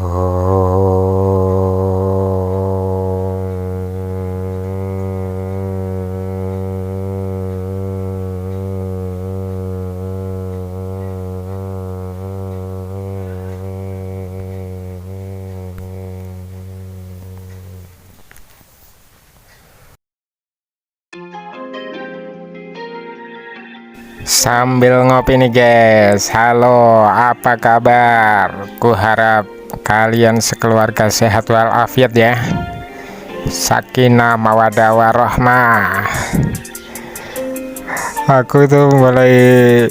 Sambil ngopi nih guys. Halo, apa kabar? Kuharap kalian sekeluarga sehat walafiat ya. Sakinah mawaddah warahmah. Aku tuh mulai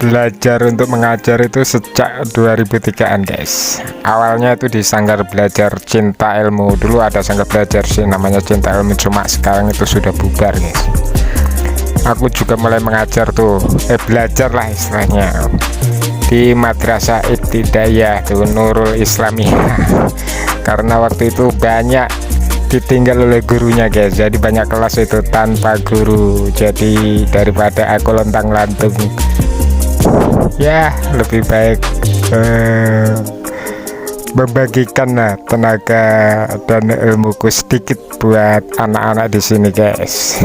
belajar untuk mengajar itu sejak 2003an guys. Awalnya itu di Sanggar Belajar Cinta Ilmu. Dulu ada sanggar belajar sih namanya Cinta Ilmu, cuma sekarang itu sudah bubar guys. Aku juga mulai mengajar tuh, belajar lah istilahnya, di Madrasah Ibtidaiyah tuh Nurul Islamiyah. Karena waktu itu banyak ditinggal oleh gurunya guys, jadi banyak kelas itu tanpa guru. Jadi daripada aku lontang-lantung, ya lebih baik membagikan lah tenaga dan ilmuku sedikit buat anak-anak di sini guys.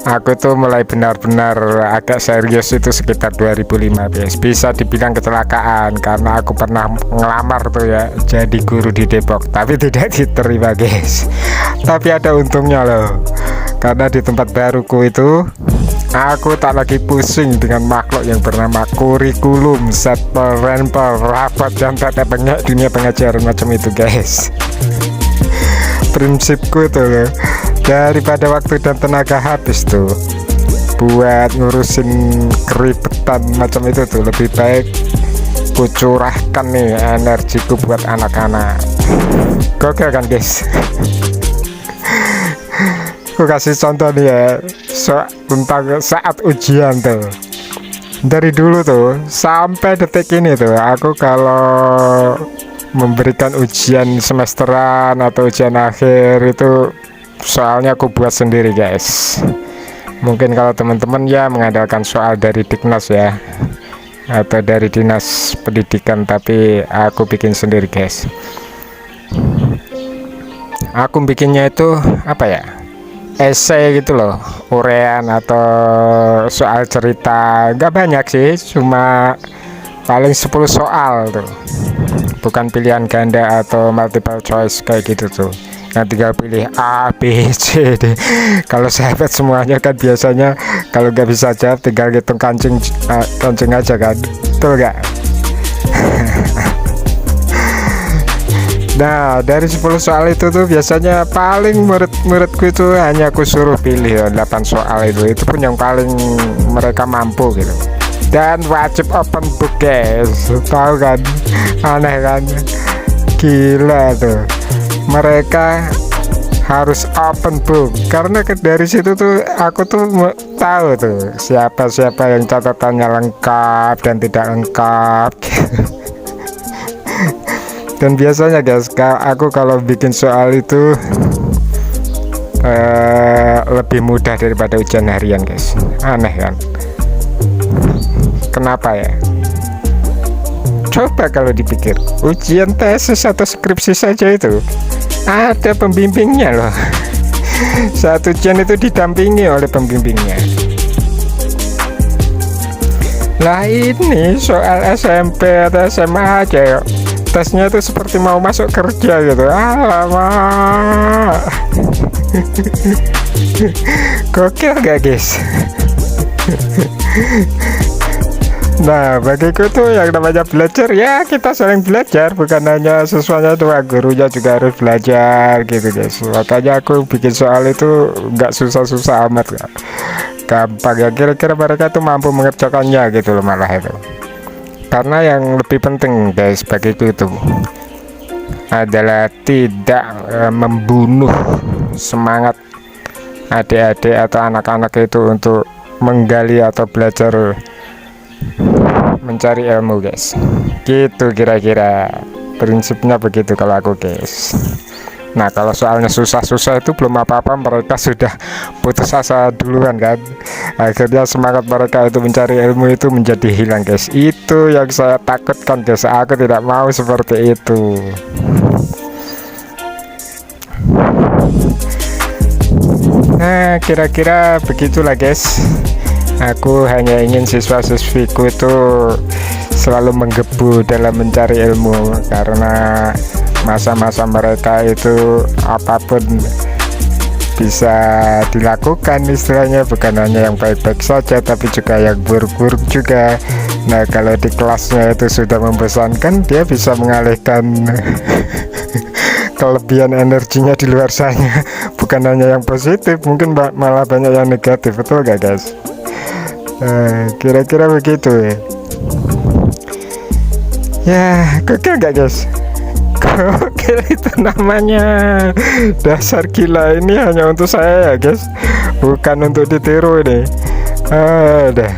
Aku tuh mulai benar-benar agak serius itu sekitar 2005 guys. Bisa dibilang kecelakaan karena aku pernah ngelamar tuh ya jadi guru di Depok, tapi tidak diterima guys. Tapi ada untungnya loh, karena di tempat baruku itu aku tak lagi pusing dengan makhluk yang bernama kurikulum, setpel, renpel, rapat, dan tata bengek dunia pengajaran macam itu guys. Prinsipku tuh loh, daripada waktu dan tenaga habis tuh buat ngurusin keribetan macam itu tuh, lebih baik kucurahkan nih energiku buat anak-anak. Gokil kan guys. Aku kasih contoh nih ya, tentang saat ujian tuh. Dari dulu tuh sampai detik ini tuh, aku kalau memberikan ujian semesteran atau ujian akhir itu soalnya aku buat sendiri guys. Mungkin kalau teman-teman ya mengandalkan soal dari Diknas ya, atau dari Dinas Pendidikan, tapi aku bikin sendiri guys. Aku bikinnya itu apa ya, esai gitu loh, urean atau soal cerita. Gak banyak sih, cuma paling 10 soal tuh, bukan pilihan ganda atau multiple choice kayak gitu tuh. Nah tinggal pilih A, B, C, D. Kalau sahabat semuanya kan biasanya kalau nggak bisa jawab tinggal hitung kancing aja kan, betul nggak? Nah dari 10 soal itu tuh biasanya paling murid-muridku itu hanya aku suruh pilih 8 soal itu pun yang paling mereka mampu gitu. Dan wajib open book guys, tahu kan? Aneh kan? Gila tuh, mereka harus open book karena dari situ tuh aku tuh tahu tuh siapa yang catatannya lengkap dan tidak lengkap. Dan biasanya guys, aku kalau bikin soal itu lebih mudah daripada ujian harian guys. Aneh kan? Kenapa ya? Coba kalau dipikir, ujian tesis atau skripsi saja itu ada pembimbingnya loh. Saat ujian itu didampingi oleh pembimbingnya. Lah ini soal SMP atau SMA aja yuk, tesnya itu seperti mau masuk kerja gitu. Alamak. Gokil gak guys? Nah bagiku tuh yang namanya belajar ya kita saling belajar, bukan hanya siswanya doang, gurunya juga harus belajar gitu guys. Makanya aku bikin soal itu nggak susah-susah amat kan, gampang ya, kira-kira mereka tuh mampu mengerjakannya gitu loh malah itu. Karena yang lebih penting guys bagiku itu adalah tidak membunuh semangat adik-adik atau anak-anak itu untuk menggali atau belajar mencari ilmu guys. Gitu kira-kira prinsipnya begitu kalau aku guys. Nah kalau soalnya susah-susah itu belum apa-apa mereka sudah putus asa duluan kan. Akhirnya semangat mereka itu mencari ilmu itu menjadi hilang guys. Itu yang saya takutkan guys, aku tidak mau seperti itu. Nah kira-kira begitulah guys. Aku hanya ingin siswa-siswiku itu selalu menggebu dalam mencari ilmu, karena masa-masa mereka itu apapun bisa dilakukan istilahnya, bukan hanya yang baik-baik saja tapi juga yang buruk-buruk juga. Nah kalau di kelasnya itu sudah membosankan, dia bisa mengalihkan kelebihan energinya di luar sana, bukan hanya yang positif, mungkin malah banyak yang negatif, betul gak guys? Kira-kira begitu ya. Ya gokil gak guys? Gokil itu namanya. Dasar gila ini hanya untuk saya ya guys, bukan untuk ditiru ini. Udah